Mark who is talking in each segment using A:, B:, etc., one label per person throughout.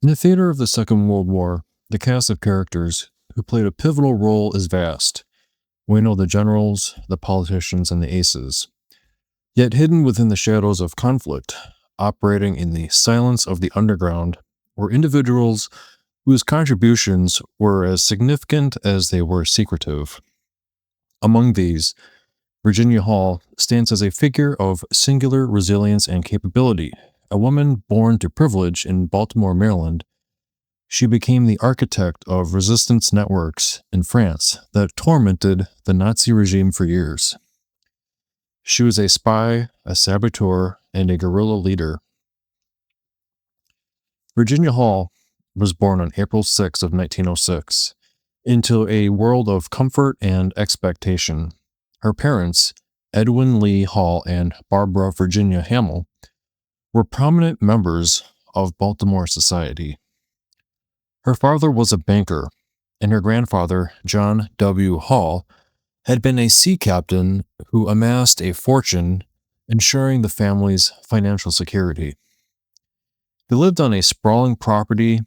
A: In the theater of the Second World War, the cast of characters who played a pivotal role is vast. We know the generals, the politicians, and the aces. Yet hidden within the shadows of conflict, operating in the silence of the underground, were individuals whose contributions were as significant as they were secretive. Among these, Virginia Hall stands as a figure of singular resilience and capability. A woman born to privilege in Baltimore, Maryland, she became the architect of resistance networks in France that tormented the Nazi regime for years. She was a spy, a saboteur, and a guerrilla leader. Virginia Hall was born on April 6 of 1906 into a world of comfort and expectation. Her parents, Edwin Lee Hall and Barbara Virginia Hamill, were prominent members of Baltimore society. Her father was a banker, and her grandfather, John W. Hall, had been a sea captain who amassed a fortune, ensuring the family's financial security. They lived on a sprawling property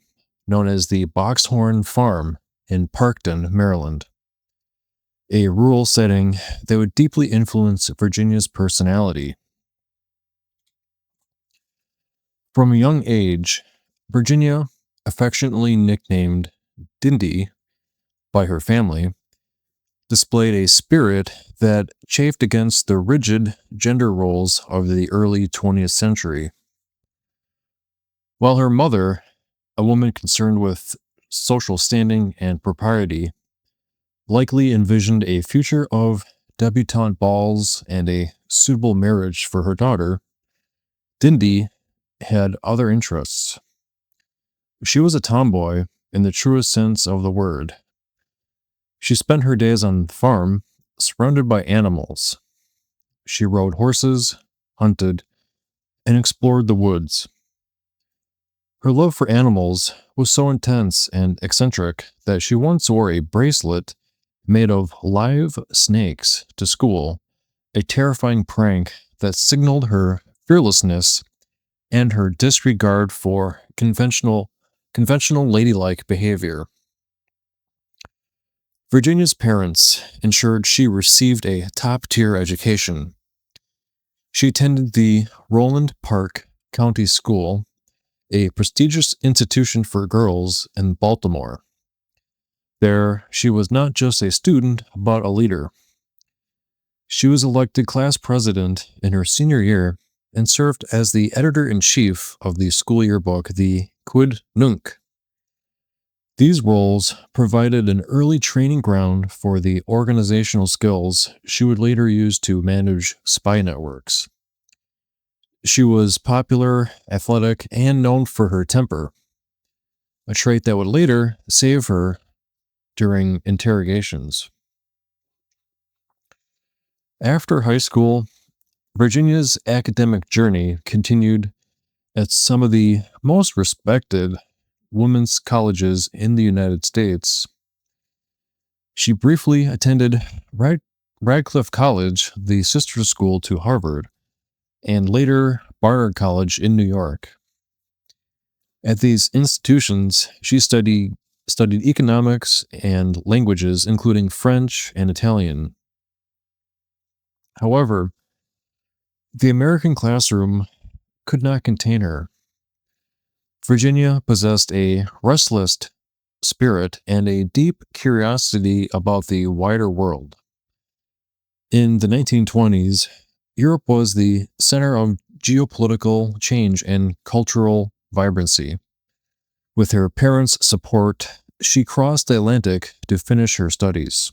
A: known as the Boxhorn Farm in Parkton, Maryland, a rural setting that would deeply influence Virginia's personality. From a young age, Virginia, affectionately nicknamed Dindy by her family, displayed a spirit that chafed against the rigid gender roles of the early 20th century. While her mother, a woman concerned with social standing and propriety, likely envisioned a future of debutante balls and a suitable marriage for her daughter, Dindy had other interests. She was a tomboy in the truest sense of the word. She spent her days on the farm, surrounded by animals. She rode horses, hunted, and explored the woods. Her love for animals was so intense and eccentric that she once wore a bracelet made of live snakes to school, a terrifying prank that signaled her fearlessness and her disregard for conventional ladylike behavior. Virginia's parents ensured she received a top-tier education. She attended the Roland Park County School, a prestigious institution for girls in Baltimore. There, she was not just a student, but a leader. She was elected class president in her senior year and served as the editor-in-chief of the school yearbook, the Quid Nunc. These roles provided an early training ground for the organizational skills she would later use to manage spy networks. She was popular, athletic, and known for her temper, a trait that would later save her during interrogations. After high school, Virginia's academic journey continued at some of the most respected women's colleges in the United States. She briefly attended Radcliffe College, the sister school to Harvard, and later Barnard College in New York. At these institutions, she studied economics and languages, including French and Italian. However, the American classroom could not contain her. Virginia possessed a restless spirit and a deep curiosity about the wider world. In the 1920s, Europe was the center of geopolitical change and cultural vibrancy. With her parents' support, she crossed the Atlantic to finish her studies.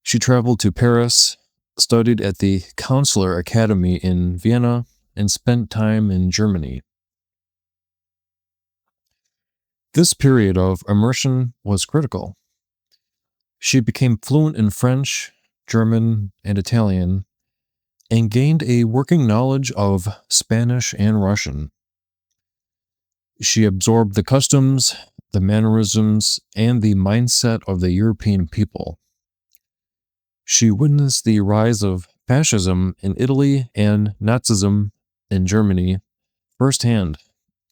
A: She traveled to Paris, studied at the Consular Academy in Vienna, and spent time in Germany. This period of immersion was critical. She became fluent in French, German, and Italian, and gained a working knowledge of Spanish and Russian. She absorbed the customs, the mannerisms, and the mindset of the European people. She witnessed the rise of fascism in Italy and Nazism in Germany firsthand,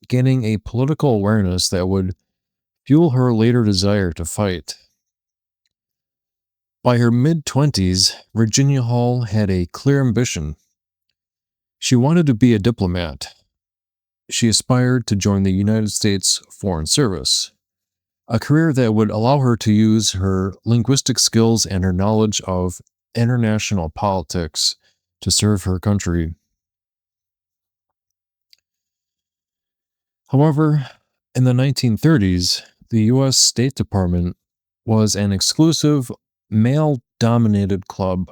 A: gaining a political awareness that would fuel her later desire to fight. By her mid-20s, Virginia Hall had a clear ambition. She wanted to be a diplomat. She aspired to join the United States Foreign Service, a career that would allow her to use her linguistic skills and her knowledge of international politics to serve her country. However, in the 1930s, the U.S. State Department was an exclusive, male-dominated club.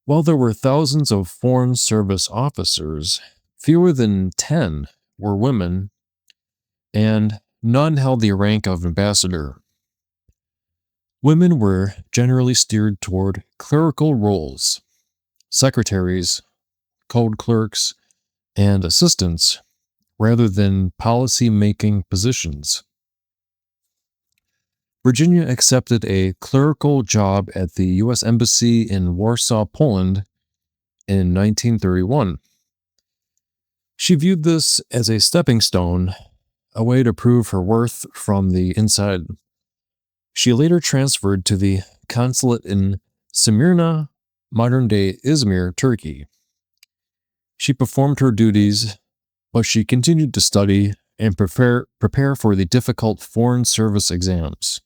A: While there were thousands of Foreign Service officers, fewer than 10 were women, and none held the rank of ambassador. Women were generally steered toward clerical roles, secretaries, code clerks, and assistants, rather than policy-making positions. Virginia accepted a clerical job at the U.S. Embassy in Warsaw, Poland in 1931. She viewed this as a stepping stone, a way to prove her worth from the inside. She later transferred to the consulate in Smyrna, modern-day Izmir, Turkey. She performed her duties, but she continued to study and prepare for the difficult Foreign Service exams.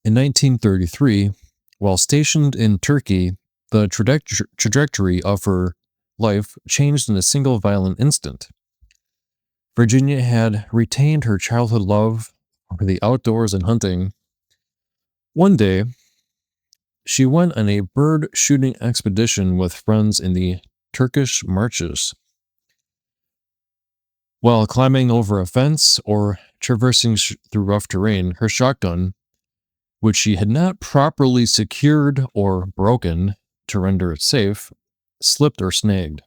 A: In 1933, while stationed in Turkey, the trajectory of her life changed in a single violent instant. Virginia had retained her childhood love for the outdoors and hunting. One day, she went on a bird shooting expedition with friends in the Turkish marshes. While climbing over a fence or traversing through rough terrain, her shotgun, which she had not properly secured or broken to render it safe, slipped or snagged.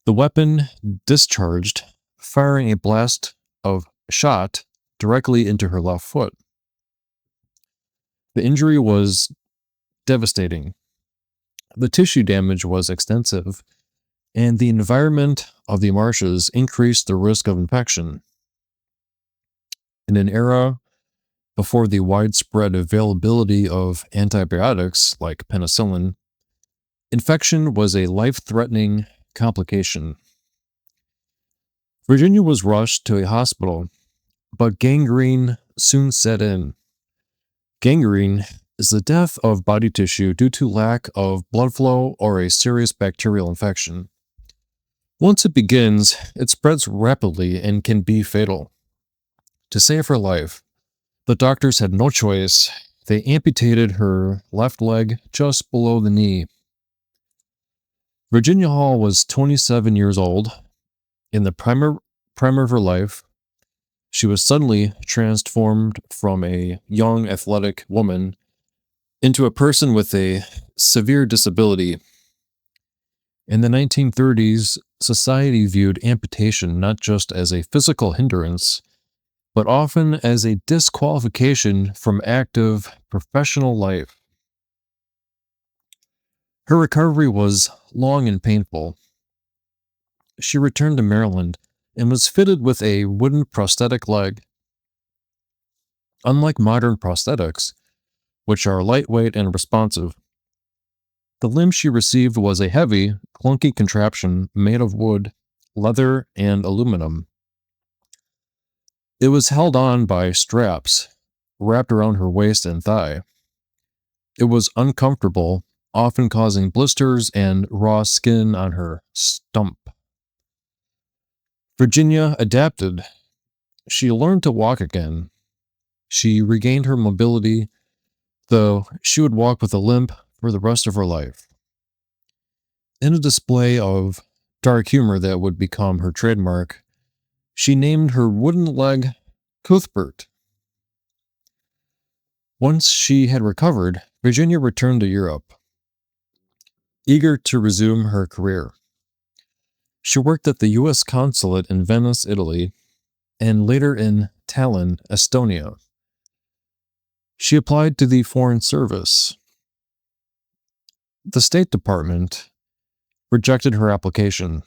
A: The weapon discharged, firing a blast of shot directly into her left foot. The injury was devastating. The tissue damage was extensive, and the environment of the marshes increased the risk of infection. In an era before the widespread availability of antibiotics like penicillin, infection was a life-threatening complication. Virginia was rushed to a hospital, but gangrene soon set in. Gangrene is the death of body tissue due to lack of blood flow or a serious bacterial infection. Once it begins, it spreads rapidly and can be fatal. To save her life, the doctors had no choice. They amputated her left leg just below the knee. Virginia Hall was 27 years old. In the prime of her life, she was suddenly transformed from a young, athletic woman into a person with a severe disability. In the 1930s, society viewed amputation not just as a physical hindrance, but often as a disqualification from active professional life. Her recovery was long and painful. She returned to Maryland and was fitted with a wooden prosthetic leg. Unlike modern prosthetics, which are lightweight and responsive, the limb she received was a heavy, clunky contraption made of wood, leather, and aluminum. It was held on by straps wrapped around her waist and thigh. It was uncomfortable, often causing blisters and raw skin on her stump. Virginia adapted. She learned to walk again. She regained her mobility, though she would walk with a limp for the rest of her life. In a display of dark humor that would become her trademark, she named her wooden leg Cuthbert. Once she had recovered, Virginia returned to Europe, eager to resume her career. She worked at the U.S. consulate in Venice, Italy, and later in Tallinn, Estonia. She applied to the Foreign Service. The State Department rejected her application.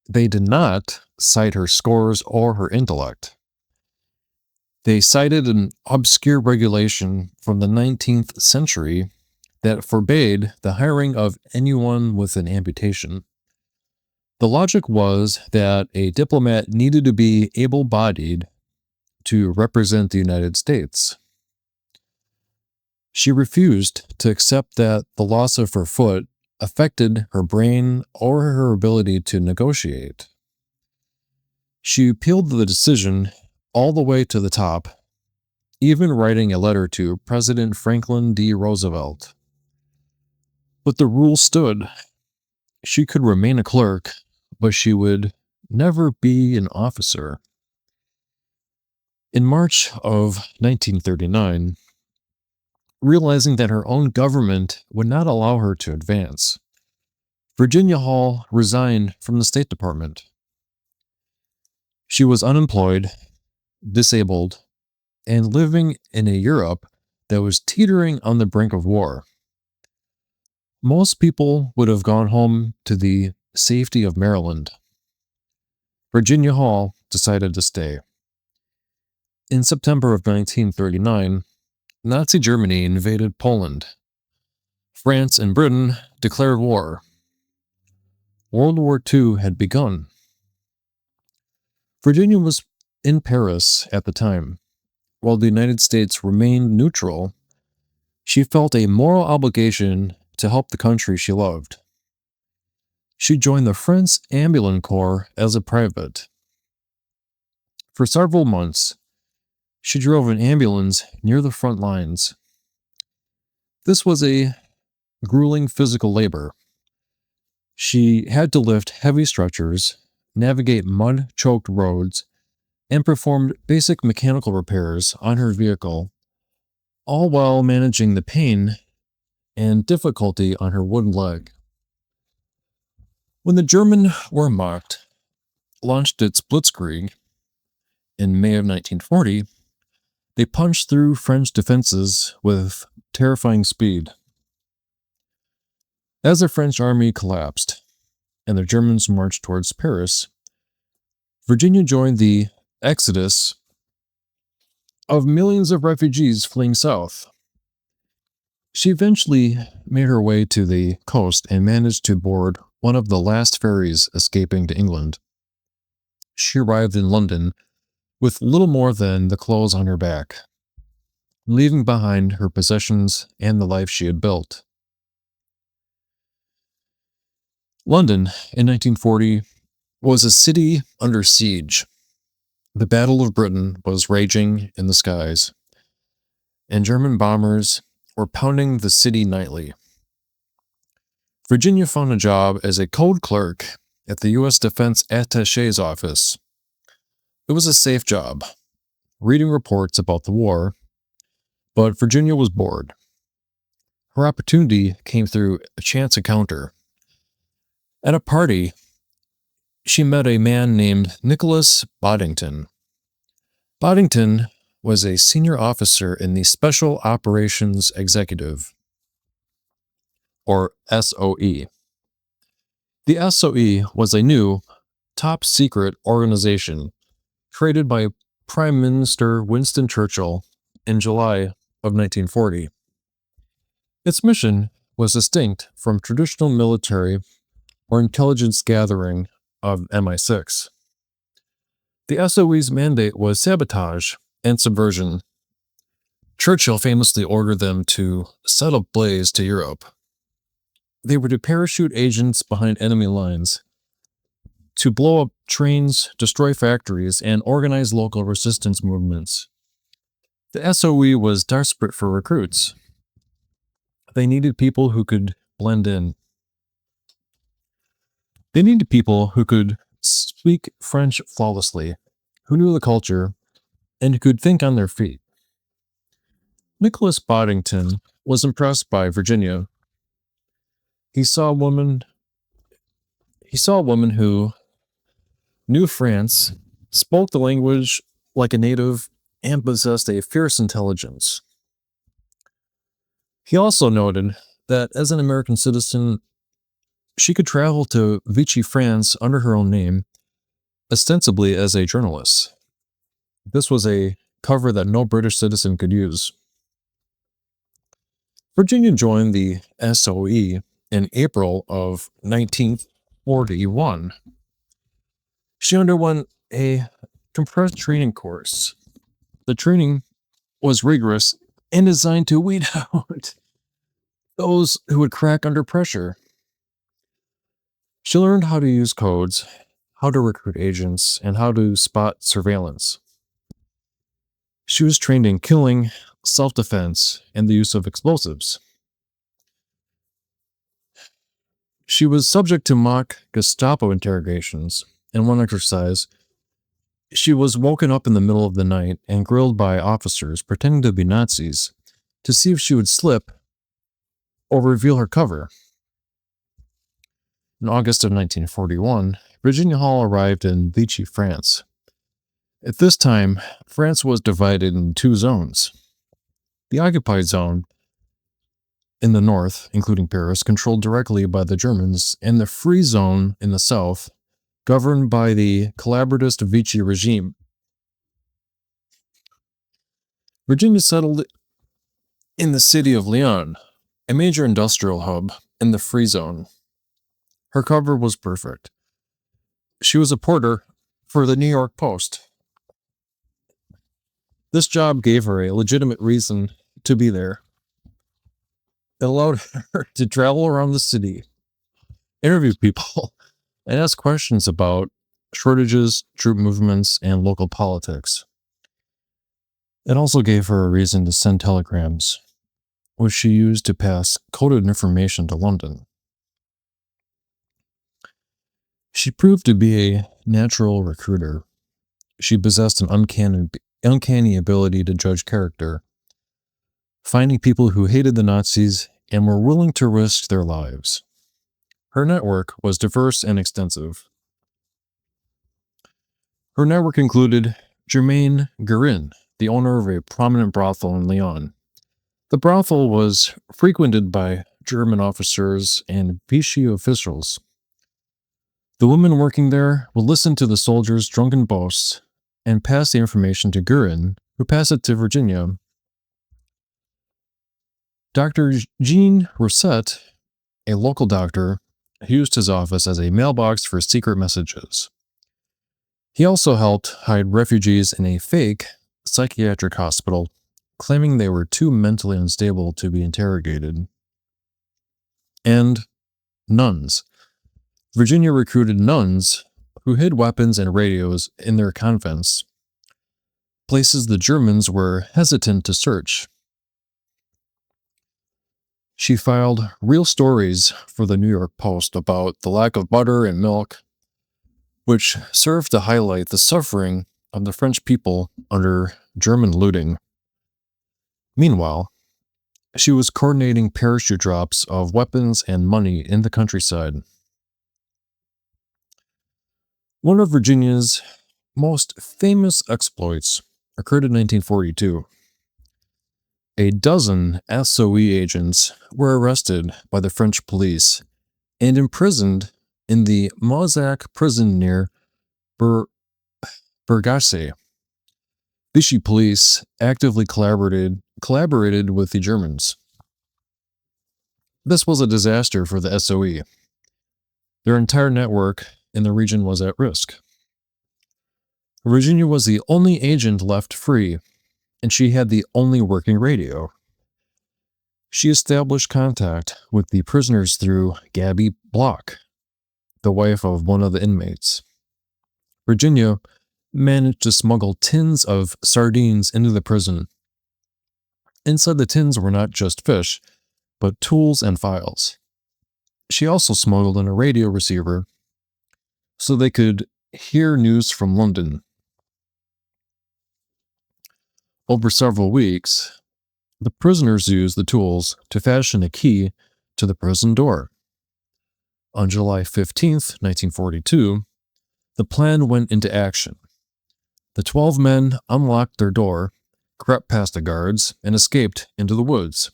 A: They did not cite her scores or her intellect. They cited an obscure regulation from the 19th century that forbade the hiring of anyone with an amputation. The logic was that a diplomat needed to be able-bodied to represent the United States. She refused to accept that the loss of her foot affected her brain or her ability to negotiate. She appealed the decision all the way to the top, even writing a letter to President Franklin D. Roosevelt. But the rule stood. She could remain a clerk, but she would never be an officer. In March of 1939, realizing that her own government would not allow her to advance, Virginia Hall resigned from the State Department. She was unemployed, disabled, and living in a Europe that was teetering on the brink of war. Most people would have gone home to the safety of Maryland. Virginia Hall decided to stay. In September of 1939, Nazi Germany invaded Poland. France and Britain declared war. World War II had begun. Virginia was in Paris at the time. While the United States remained neutral, she felt a moral obligation to help the country she loved. She joined the French Ambulance Corps as a private. For several months, she drove an ambulance near the front lines. This was a grueling physical labor. She had to lift heavy stretchers, navigate mud-choked roads, and perform basic mechanical repairs on her vehicle, all while managing the pain and difficulty on her wooden leg. When the German Wehrmacht launched its Blitzkrieg in May of 1940, they punched through French defenses with terrifying speed. As the French army collapsed and the Germans marched towards Paris, Virginia joined the exodus of millions of refugees fleeing south. She eventually made her way to the coast and managed to board one of the last ferries escaping to England. She arrived in London with little more than the clothes on her back, leaving behind her possessions and the life she had built. London in 1940 was a city under siege. The Battle of Britain was raging in the skies, and German bombers were pounding the city nightly. Virginia found a job as a code clerk at the U.S. Defense Attaché's office. It was a safe job, reading reports about the war, but Virginia was bored. Her opportunity came through a chance encounter. At a party, she met a man named Nicholas Boddington. Boddington was a senior officer in the Special Operations Executive, or SOE. The SOE was a new, top-secret organization created by Prime Minister Winston Churchill in July of 1940. Its mission was distinct from traditional military or intelligence gathering of MI6. The SOE's mandate was sabotage and subversion. Churchill famously ordered them to set ablaze to Europe. They were to parachute agents behind enemy lines, to blow up trains, destroy factories, and organize local resistance movements. The SOE was desperate for recruits. They needed people who could blend in. They needed people who could speak French flawlessly, who knew the culture, and who could think on their feet. Nicholas Boddington was impressed by Virginia. He saw a woman who knew France, spoke the language like a native, and possessed a fierce intelligence. He also noted that as an American citizen, She could travel to Vichy, France under her own name, ostensibly as a journalist. This was a cover that no British citizen could use. Virginia joined the SOE in April of 1941. She underwent a compressed training course. The training was rigorous and designed to weed out those who would crack under pressure. She learned how to use codes, how to recruit agents, and how to spot surveillance. She was trained in killing, self-defense, and the use of explosives. She was subject to mock Gestapo interrogations. In one exercise, she was woken up in the middle of the night and grilled by officers pretending to be Nazis to see if she would slip or reveal her cover. In August of 1941, Virginia Hall arrived in Vichy, France. At this time, France was divided in two zones. The occupied zone in the north, including Paris, controlled directly by the Germans, and the free zone in the south, governed by the collaboratist Vichy regime. Virginia settled in the city of Lyon, a major industrial hub in the free zone. Her cover was perfect. She was a porter for the New York Post. This job gave her a legitimate reason to be there. It allowed her to travel around the city, interview people, and ask questions about shortages, troop movements, and local politics. It also gave her a reason to send telegrams, which she used to pass coded information to London. She proved to be a natural recruiter. She possessed an uncanny ability to judge character, finding people who hated the Nazis and were willing to risk their lives. Her network was diverse and extensive. Her network included Germain Guerin, the owner of a prominent brothel in Lyon. The brothel was frequented by German officers and Vichy officials. The women working there would listen to the soldiers' drunken boasts and pass the information to Guerin, who passed it to Virginia. Dr. Jean Rosset, a local doctor, used his office as a mailbox for secret messages. He also helped hide refugees in a fake psychiatric hospital, claiming they were too mentally unstable to be interrogated. And nuns. Virginia recruited nuns who hid weapons and radios in their convents, places the Germans were hesitant to search. She filed real stories for the New York Post about the lack of butter and milk, which served to highlight the suffering of the French people under German looting. Meanwhile, she was coordinating parachute drops of weapons and money in the countryside. One of Virginia's most famous exploits occurred in 1942. A dozen SOE agents were arrested by the French police and imprisoned in the Mozac prison near Bergasse. Vichy police actively collaborated with the Germans. This was a disaster for the SOE. Their entire network in the region was at risk. Virginia was the only agent left free, and she had the only working radio. She established contact with the prisoners through Gabby Block, the wife of one of the inmates. Virginia managed to smuggle tins of sardines into the prison. Inside the tins were not just fish, but tools and files. She also smuggled in a radio receiver so they could hear news from London. Over several weeks, the prisoners used the tools to fashion a key to the prison door. On July 15th, 1942, the plan went into action. The 12 men unlocked their door, crept past the guards, and escaped into the woods.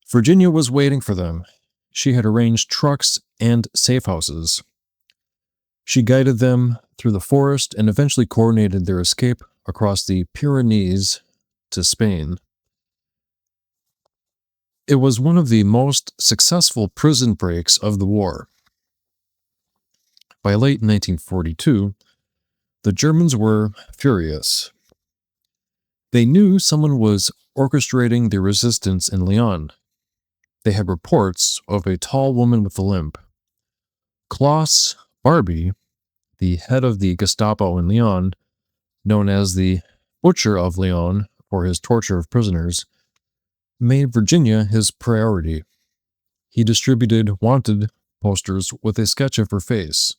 A: Virginia was waiting for them. she had arranged trucks and safe houses. She guided them through the forest and eventually coordinated their escape across the Pyrenees to Spain. It was one of the most successful prison breaks of the war. By late 1942, the Germans were furious. They knew someone was orchestrating the resistance in Lyon. They had reports of a tall woman with a limp. Klaus Barbie, the head of the Gestapo in Lyon, known as the Butcher of Lyon for his torture of prisoners, made Virginia his priority. He distributed wanted posters with a sketch of her face.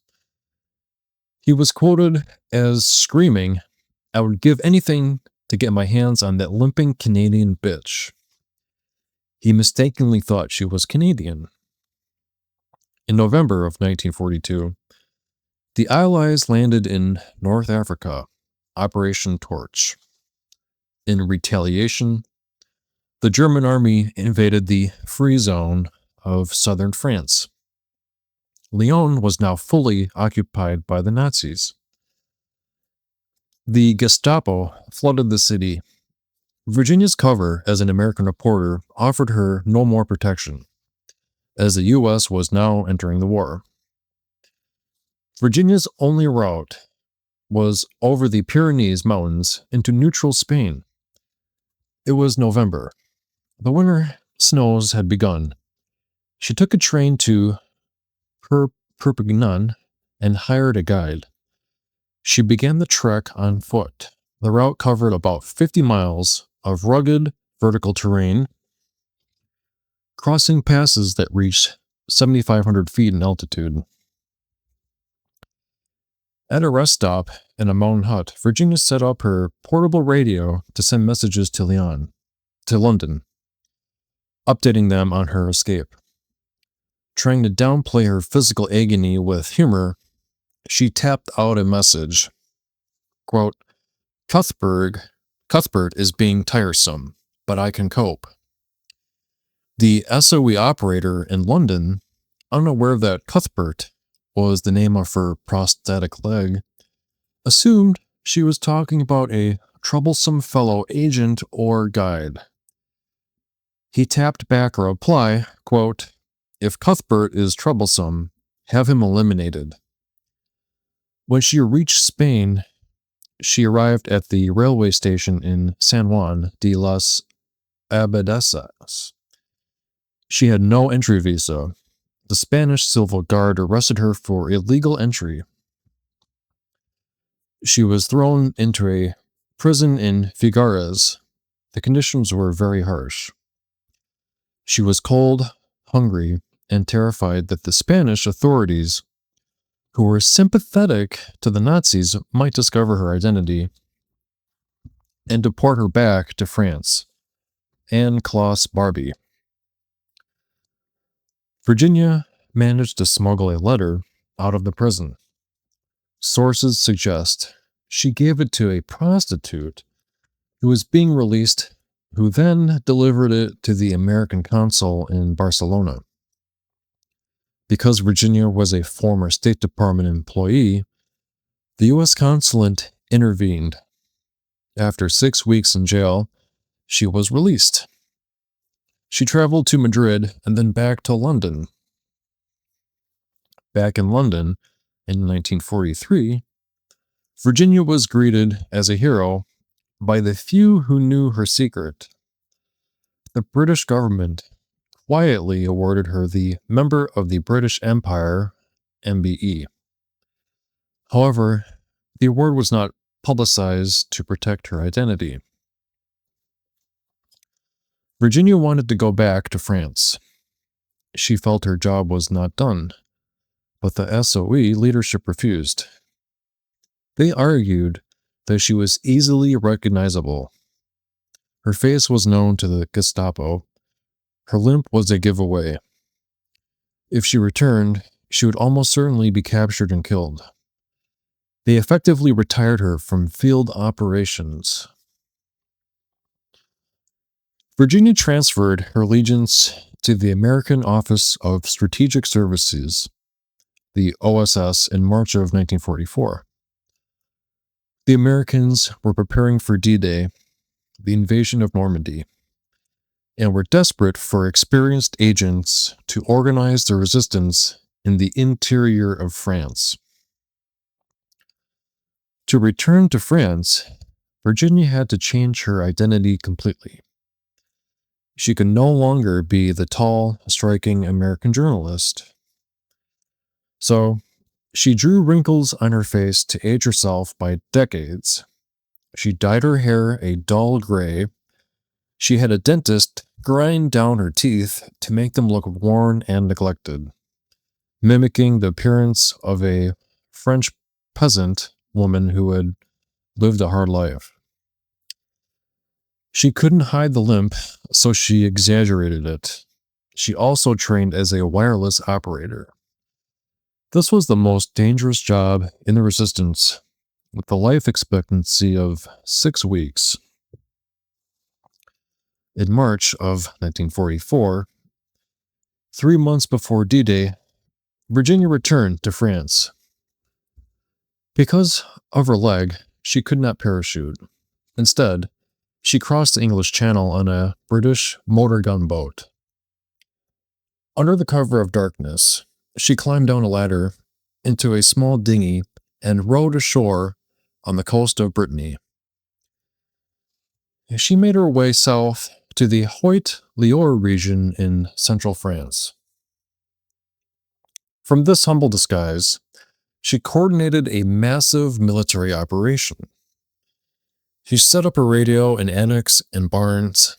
A: He was quoted as screaming, "I would give anything to get my hands on that limping Canadian bitch." He mistakenly thought she was Canadian. In November of 1942, the Allies landed in North Africa, Operation Torch. In retaliation, the German army invaded the Free Zone of southern France. Lyon was now fully occupied by the Nazis. The Gestapo flooded the city. Virginia's cover as an American reporter offered her no more protection, as the U.S. was now entering the war. Virginia's only route was over the Pyrenees Mountains into neutral Spain. It was November. The winter snows had begun. She took a train to Perpignan and hired a guide. She began the trek on foot. The route covered about 50 miles of rugged vertical terrain, crossing passes that reached 7,500 feet in altitude. At a rest stop in a mountain hut, Virginia set up her portable radio to send messages to London, updating them on her escape. Trying to downplay her physical agony with humor, she tapped out a message. Quote, Cuthbert is being tiresome, but I can cope. The SOE operator in London, unaware that Cuthbert was the name of her prosthetic leg, assumed she was talking about a troublesome fellow agent or guide. He tapped back a reply, quote, If Cuthbert is troublesome, have him eliminated. When she reached Spain, she arrived at the railway station in San Juan de las Abadesas. She had no entry visa. The Spanish civil guard arrested her for illegal entry. She was thrown into a prison in Figueres. The conditions were very harsh. She was cold, hungry, and terrified that the Spanish authorities, who were sympathetic to the Nazis, might discover her identity and deport her back to France. And Klaus Barbie. Virginia managed to smuggle a letter out of the prison. Sources suggest she gave it to a prostitute who was being released, who then delivered it to the American consul in Barcelona. Because Virginia was a former State Department employee, the U.S. consulate intervened. After 6 weeks in jail, she was released. She traveled to Madrid and then back to London. Back in London, in 1943, Virginia was greeted as a hero by the few who knew her secret. The British government quietly awarded her the Member of the British Empire, MBE. However, the award was not publicized to protect her identity. Virginia wanted to go back to France. She felt her job was not done, but the SOE leadership refused. They argued that she was easily recognizable. Her face was known to the Gestapo. Her limp was a giveaway. If she returned, she would almost certainly be captured and killed. They effectively retired her from field operations. Virginia transferred her allegiance to the American Office of Strategic Services, the OSS, in March of 1944. The Americans were preparing for D-Day, the invasion of Normandy, and were desperate for experienced agents to organize the resistance in the interior of France. To return to France, Virginia had to change her identity completely. She could no longer be the tall, striking American journalist. So, she drew wrinkles on her face to age herself by decades. She dyed her hair a dull gray. She had a dentist grind down her teeth to make them look worn and neglected, mimicking the appearance of a French peasant woman who had lived a hard life. She couldn't hide the limp, so she exaggerated it. She also trained as a wireless operator. This was the most dangerous job in the resistance, with a life expectancy of 6 weeks. In March of 1944, 3 months before D-Day, Virginia returned to France. Because of her leg, she could not parachute. Instead, she crossed the English Channel on a British motor gun boat. Under the cover of darkness, she climbed down a ladder into a small dinghy and rowed ashore on the coast of Brittany. She made her way south to the Haute-Loire region in central France. From this humble disguise, she coordinated a massive military operation. She set up a radio in attics and barns,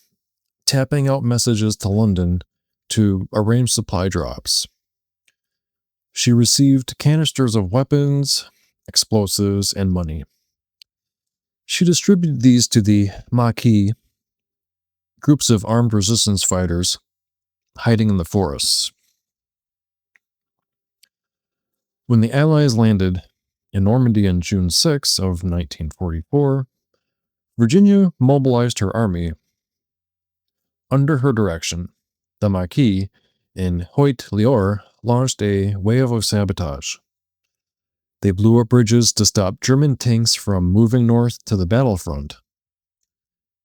A: tapping out messages to London to arrange supply drops. She received canisters of weapons, explosives, and money. She distributed these to the Maquis, groups of armed resistance fighters hiding in the forests. When the Allies landed in Normandy on June 6 of 1944, Virginia mobilized her army. Under her direction, the Maquis in Haute-Loire launched a wave of sabotage. They blew up bridges to stop German tanks from moving north to the battlefront.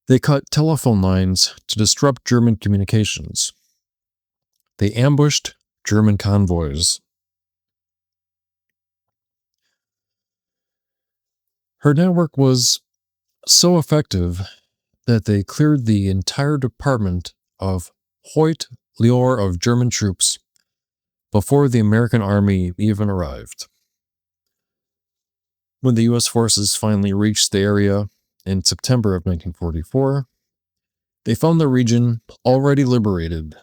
A: They cut telephone lines to disrupt German communications. They ambushed German convoys. Her network was so effective that they cleared the entire department of Haute-Loire of German troops before the American army even arrived. When the U.S. forces finally reached the area in September of 1944, they found the region already liberated.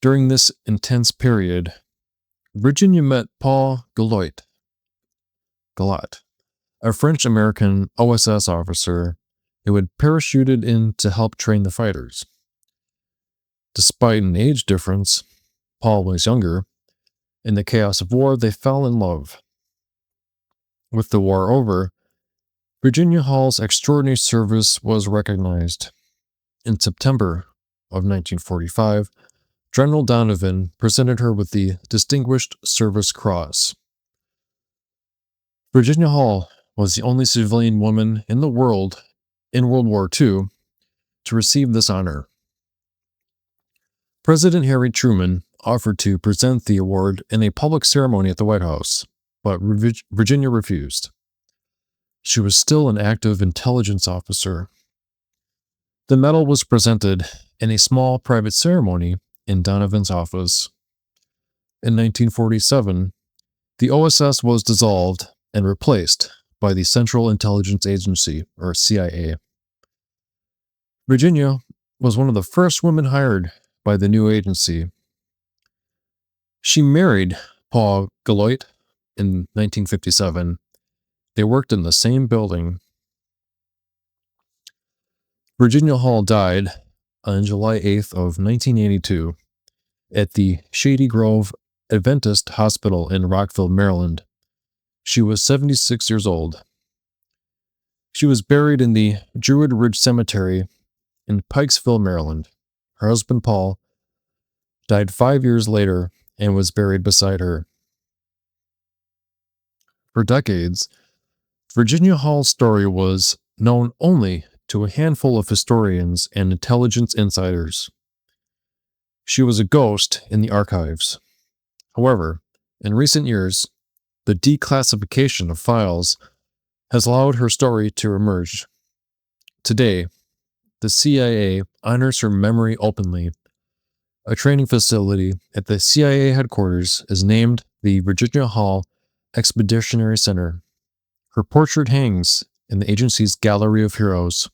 A: During this intense period, Virginia met Paul Galot, a French-American OSS officer who had parachuted in to help train the fighters. Despite an age difference, Paul was younger. In the chaos of war, they fell in love. With the war over, Virginia Hall's extraordinary service was recognized. In September of 1945, General Donovan presented her with the Distinguished Service Cross. Virginia Hall was the only civilian woman in the world in World War II to receive this honor. President Harry Truman offered to present the award in a public ceremony at the White House, but Virginia refused. She was still an active intelligence officer. The medal was presented in a small private ceremony in Donovan's office. In 1947, the OSS was dissolved and replaced by the Central Intelligence Agency, or CIA. Virginia was one of the first women hired by the new agency. She married Paul Galot in 1957. They worked in the same building. Virginia Hall died on July 8th of 1982 at the Shady Grove Adventist Hospital in Rockville, Maryland. She was 76 years old. She was buried in the Druid Ridge Cemetery in Pikesville, Maryland. Her husband, Paul, died 5 years later and was buried beside her. For decades, Virginia Hall's story was known only to a handful of historians and intelligence insiders. She was a ghost in the archives. However, in recent years, the declassification of files has allowed her story to emerge. Today, the CIA honors her memory openly. A training facility at the CIA headquarters is named the Virginia Hall Expeditionary Center. Her portrait hangs in the agency's Gallery of Heroes.